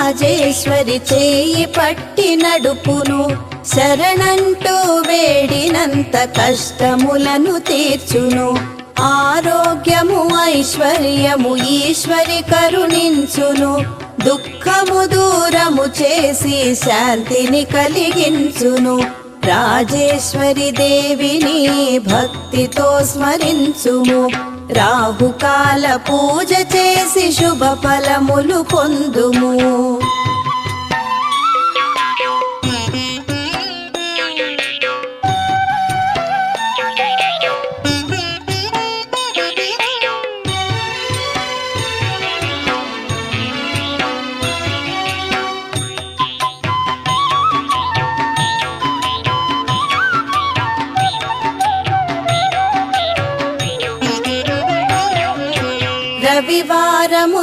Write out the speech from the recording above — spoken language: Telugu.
రాజేశ్వరి చేయి పట్టి నడుపును, శరణంటూ వేడినంత కష్టములను తీర్చును. ఆరోగ్యము ఐశ్వర్యము ఈశ్వరి కరుణించును, దుఃఖము దూరము చేసి శాంతిని కలిగించును. రాజేశ్వరి దేవిని భక్తితో స్మరించుము, రాహుకాల పూజ చేసి శుభ ఫలములు పొందుము. రవివారము